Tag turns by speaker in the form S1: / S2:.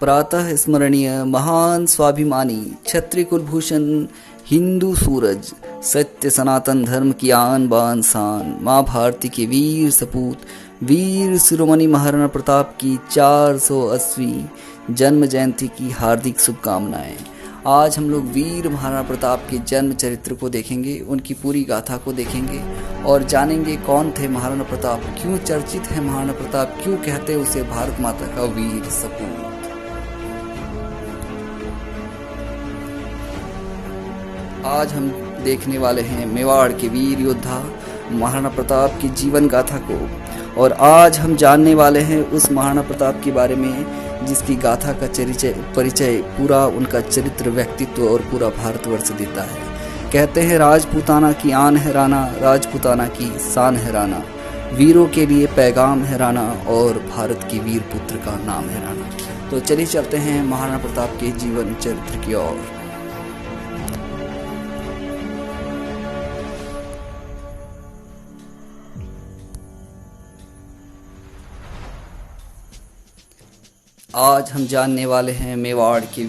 S1: प्रातः स्मरणीय महान स्वाभिमानी क्षत्रिय कुलभूषण हिंदू सूरज सत्य सनातन धर्म की आन बान शान माँ भारती के वीर सपूत वीर शिरोमणि महाराणा प्रताप की 480वीं जन्म जयंती की हार्दिक शुभकामनाएं। आज हम लोग वीर महाराणा प्रताप के जन्म चरित्र को देखेंगे, उनकी पूरी गाथा को देखेंगे और जानेंगे कौन थे महाराणा प्रताप, क्यों चर्चित है महाराणा प्रताप, क्यों कहते उसे भारत माता का वीर सपूत। आज हम देखने वाले हैं मेवाड़ के वीर योद्धा महाराणा प्रताप की जीवन गाथा को, और आज हम जानने वाले हैं उस महाराणा प्रताप के बारे में जिसकी गाथा का परिचय पूरा उनका चरित्र, व्यक्तित्व और पूरा भारतवर्ष देता है। कहते हैं राजपूताना की आन है राणा, राजपूताना की शान है राणा, वीरों के लिए पैगाम है राणा और भारत की वीर पुत्र का नाम है राणा। तो चलिए चलते हैं महाराणा प्रताप के जीवन चरित्र की ओर। आज हम जानने वाले हैं मेवाड़ के